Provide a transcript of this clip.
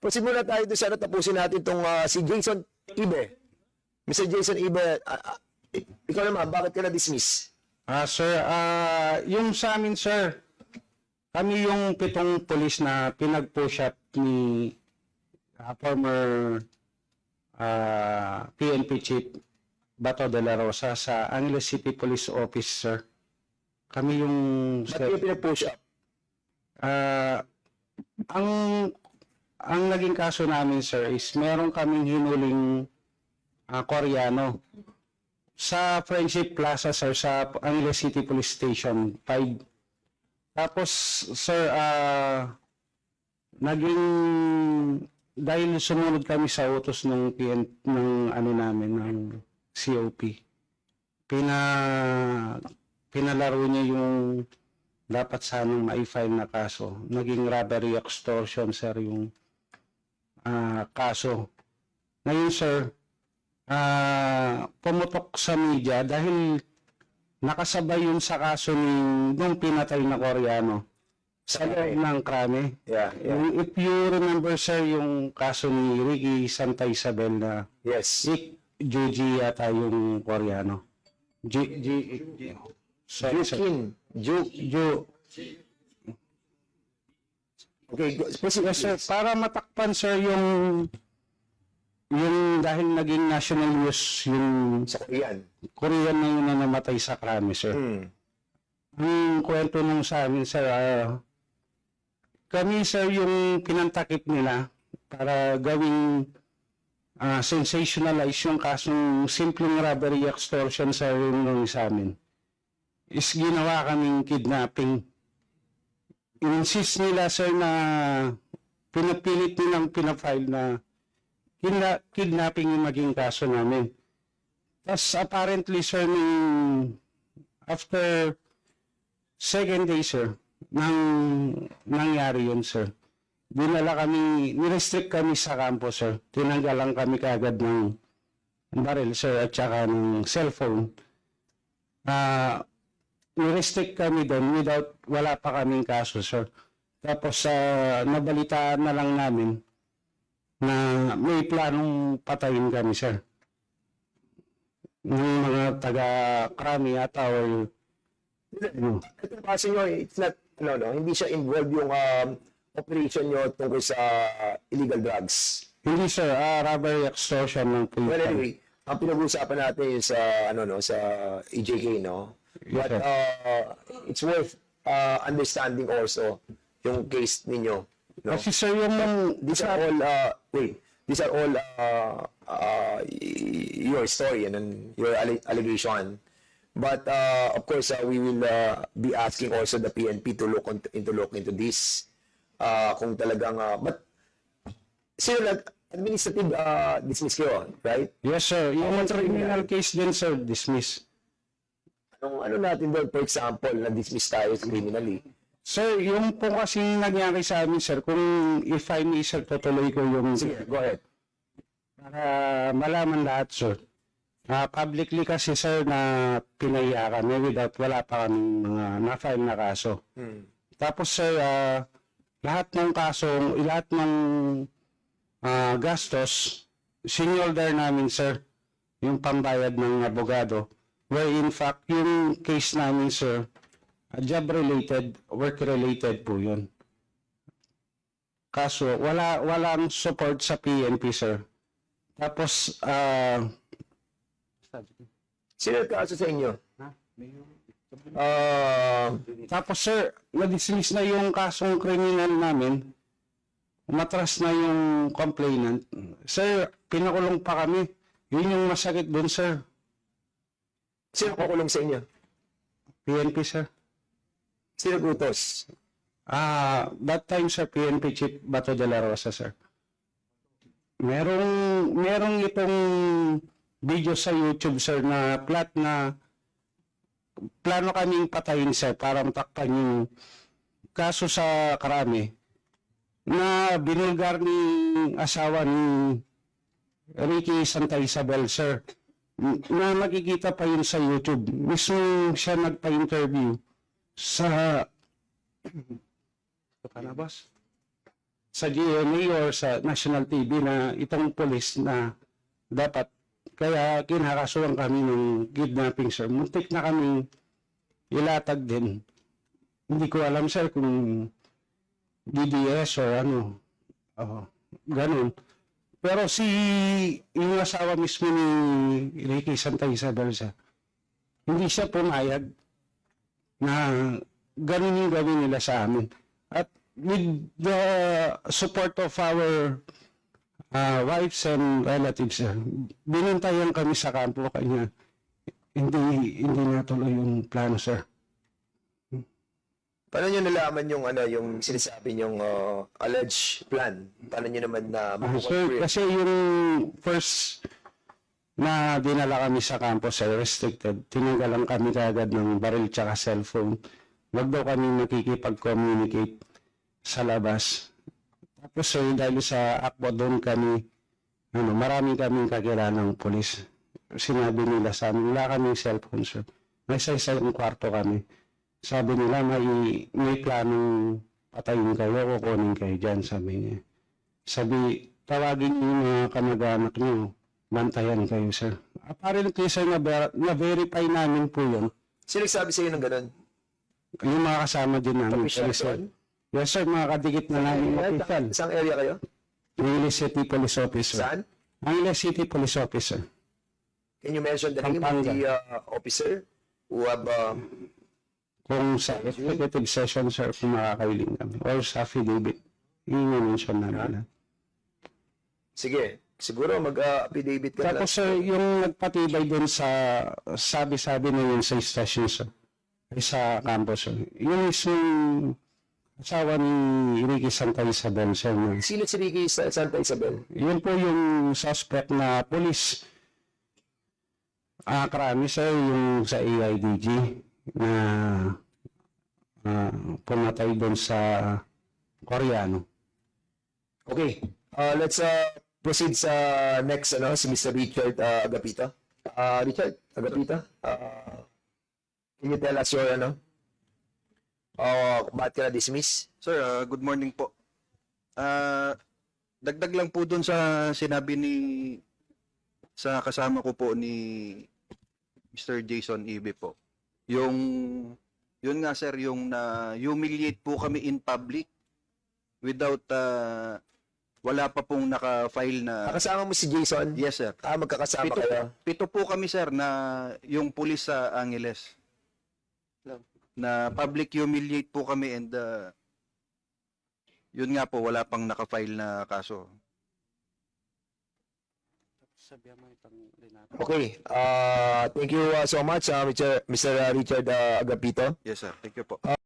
Proceed muna tayo doon sa tapusin natin itong si Jason Ibe. Mr. Jason Ibe, ikaw naman, bakit ka na-dismiss? Sir, yung sa amin, sir, kami yung 7 pulis na pinag-push up ni former PNP Chief Bato de la Rosa sa Angeles City Police Office, sir. Kami yung... Ba't kayo pinag-push up? Ang naging kaso namin, sir, is meron kaming hinuling Koreano sa Friendship Plaza, sir, sa Angeles City Police Station 5. Tapos, sir, naging dahil sumunod kami sa utos ng ano namin, ng COP. Pinalaro niya yung dapat sanang ma-file na kaso. Naging robbery extortion, sir, yung kaso. Ngayon, sir, pumutok sa media dahil nakasabay yun sa kaso nung pinatay na Koreano sa loob ng krame. Yeah. If you remember, sir, yung kaso ni Ricky Santa Isabel na Yes. Juji yata yung Koreano. Sorry, sir. Okay, proceed. Yes, sir. Para matakpan, sir, yung dahil naging national news yung Sa Korean. Korean na yun na namatay sa krame, sir. Ang kwento nung sa amin, sir, kami, sir, yung pinantakip nila para gawing sensationalize yung kasong simpleng robbery extortion, sir, yung sa amin. Is ginawa kaming kidnapping. Insist nila, sir, na pinapilit nilang pinafile na kidnapping yung maging kaso namin. Tapos apparently, sir, after second day, sir, nangyari yun, sir. Nirestrict kami sa kampo, sir. Tinanggalan kami kaagad ng baril, sir, at saka ng cellphone. Nirestrict kami doon wala pa kaming kaso, sir. Tapos nabalitaan na lang namin na may planong patayin kami, sir. Ng mga taga-krami at or Ito kasi nyo, it's not, hindi siya involved yung operation nyo tungkol sa illegal drugs. hindi, sir, robbery extortion ng police. Well, anyway, ang pinag-uusapan natin is sa EJK, no? Yes, But sir. it's worth understanding also yung case ninyo. No? Kasi, sir, yung These are all these are all your story and your allegation. But of course, we will be asking also the PNP to look into this. Kung talagang but sino administrative dismiss kayo, right? yes, sir, yung criminal case din, sir, dismiss. Ano natin doon, for example, na-dismiss tayo criminally? Sir, yung po kasing nangyari sa amin, sir, kung if I may, sir, tutuloy ko yung... Sige, go ahead. Para malaman lahat, sir. Publicly kasi, sir, na pinaya kami without wala pa kaming mga na-file na kaso. Tapos, sir, lahat ng gastos, sinolder namin, sir, yung pambayad ng abogado. Where in fact, yung case namin, sir, job-related, work-related po yun. Kaso, walang support sa PNP, sir. Tapos, Sino kaso sa inyo? tapos, sir, na-dismiss na yung kasong kriminal namin. Umatras na yung complainant. Sir, pinakulong pa kami. Yun yung masakit dun, sir. Sino kukulong sa inyo? PNP, sir. Sino gutos? That time, sir, PNP Chief Bato de la Rosa, sir. Merong itong video sa YouTube, sir, na plano kaming patayin, sir, para matakpan yung kaso sa Krami na binulgar ni asawa ni Ricky Santa Isabel, sir, na makikita pa yun sa YouTube. Mismo siya nagpa-interview sa... Ito pa na, boss? sa GMA or sa national TV na itong police na dapat, kaya kinakasuhan kami ng kidnapping, sir. Muntik na kami ilatag din. Hindi ko alam, sir, kung DDS or ano. Ganun. Pero yung asawa mismo ni Ricky Santa Isabel, sir, hindi siya pumayag na ganun yung gawin nila sa amin. At with the support of our wives and relatives, sir, binantayan kami sa kampo, kanya hindi natuloy yung plano, sir. Paano nyo nalaman yung sinasabi nyong alleged plan? Paano nyo naman na Sir, kasi yung first na dinala kami sa campus, sir, restricted, tinanggalan kami kagad ng baril tsaka cellphone. Wag daw kami makikipag-communicate sa labas. Tapos, sir, dahil sa akbo doon kami, marami kaming kakilanang polis. Sinabi nila sa amin, wala kaming cellphone, sir. May isa-isang kwarto kami. Sabi nila, may planong patayin kayo, kukunin kayo dyan, sabi niya. Sabi, tawagin niyo yung mga kamag-anak niyo, bantayan kayo, sir. Apparently, sir, na-verify namin po yun. Sino nagsabi sa'yo ng ganun? Yung mga kasama din namin, Official sir. doon? Yes, sir, mga kadikit na namin official. Saan area kayo? Angeles City Police Officer. Saan? Angeles City Police Officer. Can you mention the name of the officer who have... Kung sa executive session, sir, kung makakailing kami. Or sa affidavit. Yung mention namin. Sige, siguro mag-affidavit ka na lang. Tapos, sir, yung nagpatibay dun sa sabi-sabi na yun sa station, sir, ay sa campus, sir. Yung isang asawa ni Ricky Santa Isabel, sir. Sino si Ricky Santa Isabel? Yun po yung suspect na police. Karami, sir, yung sa AIDG na pumatay doon sa Koreano. Okay, let's proceed sa next, si Mr. Richard Agapito. Richard Agapito, can you tell us your, bakit ka na-dismiss? Sir, good morning po. Dagdag lang po dun sa sinabi sa kasama ko po ni Mr. Jason Ibe po. Yun nga sir, yung humiliate po kami in public without, wala pa pong naka-file na... Kasama mo si Jason? Yes sir. Magkakasama kayo? Pito po kami sir na yung pulis sa Angeles. Na public humiliate po kami and yun nga po, wala pang naka-file na kaso. Okay, thank you so much, Mr. Richard Agapito. Yes sir, thank you po.